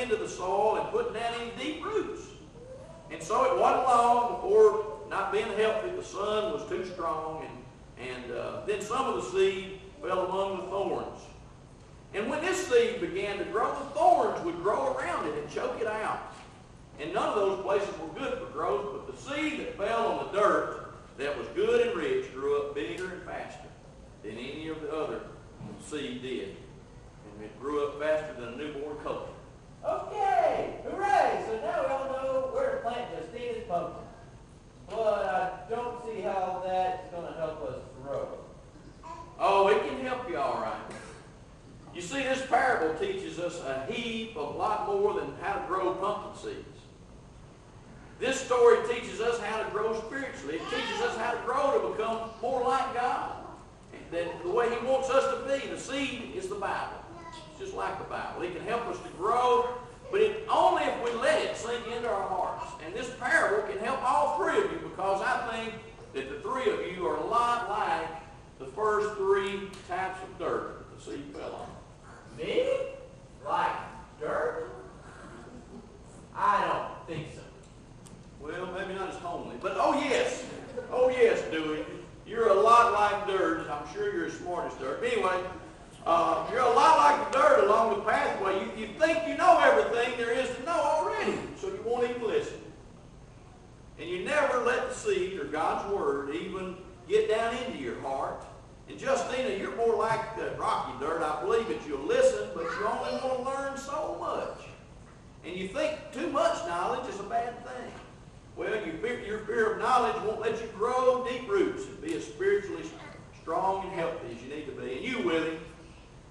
into the soil and putting down any deep roots. And so it wasn't long before, not being healthy, the sun was too strong, and then some of the seed fell among the thorns. And when this seed began to grow, the thorns would grow around it and choke it out. And none of those places were good for growth, but the seed that fell on the dirt that was good and rich grew up bigger and faster than any of the other seed did. And it grew up faster than a newborn colt. Okay, hooray! So now we all know where to plant Justina's pumpkin. But I don't see how that's going to help us grow. Oh, it can help you all right. You see, this parable teaches us a lot more than how to grow pumpkin seeds. This story teaches us how to grow spiritually. It teaches us how to grow to become more like God. That the way He wants us to be. The seed is the Bible. It's just like the Bible. It can help us to grow, but only if we let it sink into our hearts. And this parable can help all three of you, because I think that the three of you are a lot like the first three types of dirt that the seed fell on. Me? Like dirt? I don't think so. Well, maybe not as homely, but oh yes, Dewey. You're a lot like dirt. I'm sure you're as smart as dirt. Anyway, you're a lot like the dirt along the pathway. You think you know everything there is to know already, so you won't even listen. And you never let the seed or God's Word even get down into your heart. And Justina, you're more like the rocky dirt. I believe that you'll listen, but you only want to learn so much. And you think too much knowledge is a bad thing. Well, your fear of knowledge won't let you grow deep roots and be as spiritually strong and healthy as you need to be. And you, Willie,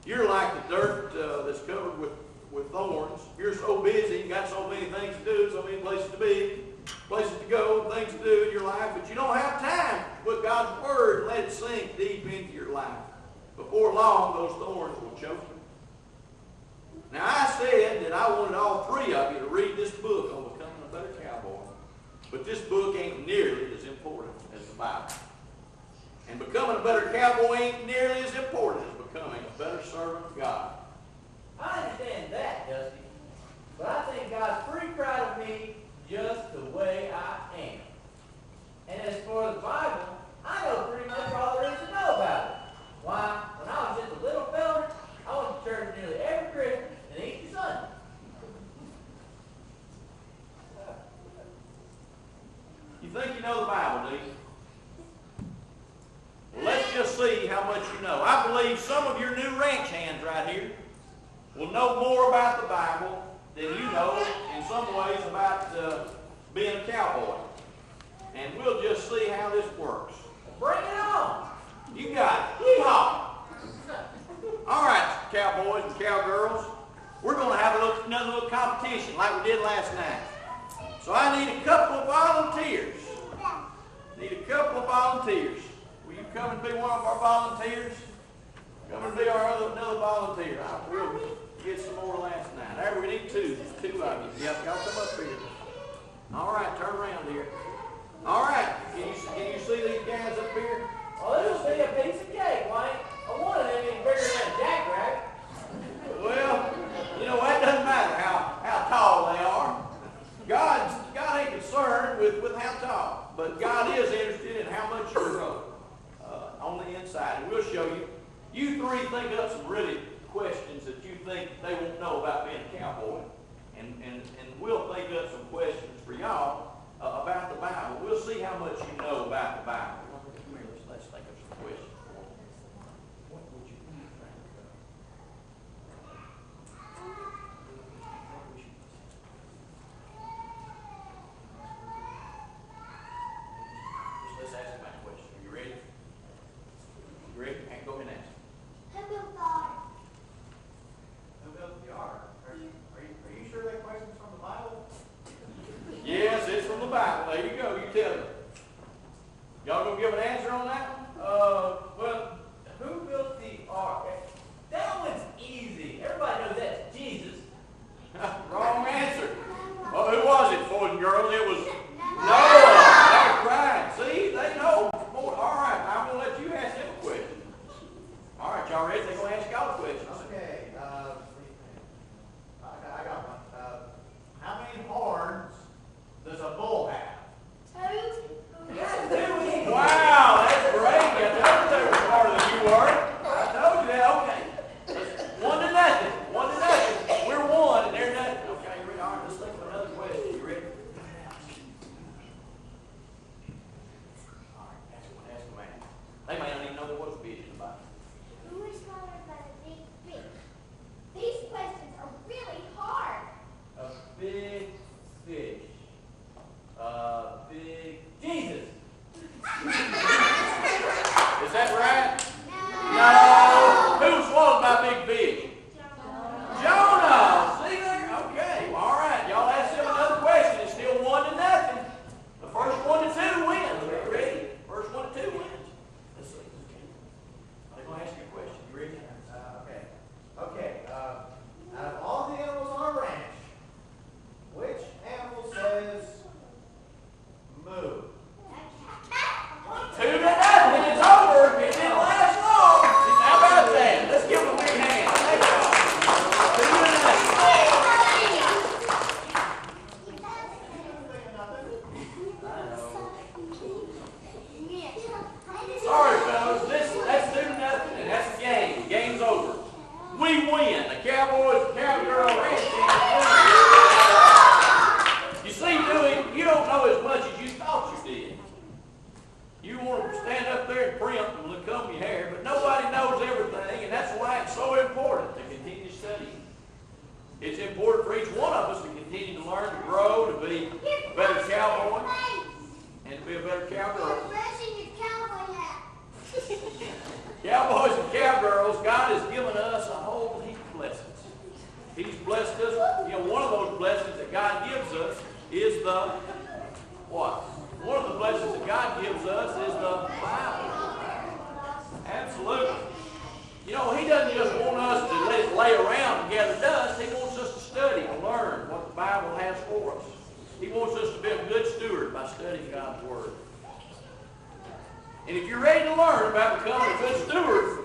you're like the dirt that's covered with thorns. You're so busy, you got so many things to do, so many places to be, places to go, things to do in your life, but you don't have time to put God's Word and let it sink deep into your life. Before long, those thorns will choke you. Now, I said that I wanted all three of you to read this book on becoming a better cowboy. But this book ain't nearly as important as the Bible. And becoming a better cowboy ain't nearly as important as becoming a better servant of God. I understand that, Dusty. But I think God's pretty proud of me just the way I am. And as for the Bible, I know pretty much all there is to know about it. Why, when I was just a little fella, I went to church nearly every Christmas and Easter Sunday. You think you know the Bible, do you? Well, let's just see how much you know. I believe some of your new ranch hands right here will know more about the Bible than you know in some ways about being a cowboy. And we'll just see how this works. Bring it on! You got it. Yeehaw! All right, cowboys and cowgirls, we're going to have another little competition like we did last night. So I need a couple of volunteers. Will you come and be one of our volunteers? Come and be our another volunteer. We'll get some more last night. There, we need two of you. Yep, y'all come up here. All right, turn around here. All right, can you see these guys up here? Oh, this will be a piece of cake, White. I wanted them being bigger than a jackrabbit. Well, you know, that doesn't matter how tall they are. God ain't concerned with how tall, but God is interested in how much you grow on the inside. And we'll show you. You three think up some really questions that you think they won't know about being a cowboy. And we'll think up some questions for y'all about the Bible. We'll see how much you know about the Bible. Come here, let's think of some questions. What would you eat, Frank? Let's ask him that question. Are you ready? You ready? Go ahead and ask. Who built the ark? Who built the ark? Are you sure that question's from the Bible? Yes, it's from the Bible. There you go. You tell me. Y'all gonna give an answer on that one? Well, who built the ark? That one's easy. Everybody knows that's Jesus. Wrong answer. Well, who was it, boys and girls? It was Noah. That's right. See, they know. All right, I'm gonna let you ask them a question. All right, y'all ready? They're gonna ask y'all a question. Okay. I got one. each one of us to continue to learn, to grow, to be a better cowboy, and to be a better cowgirl. Cowboys and cowgirls, God has given us a whole heap of blessings. He's blessed us. One of those blessings that God gives us is the what? One of the blessings that God gives us is the Bible. Absolutely. He doesn't just want us to let it lay around and gather dust. He wants us to study and learn what the Bible has for us. He wants us to be a good steward by studying God's Word. And if you're ready to learn about becoming a good steward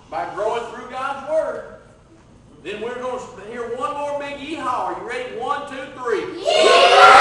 by growing through God's Word, then we're going to hear one more big yeehaw. Are you ready? 1, 2, 3. Yeah!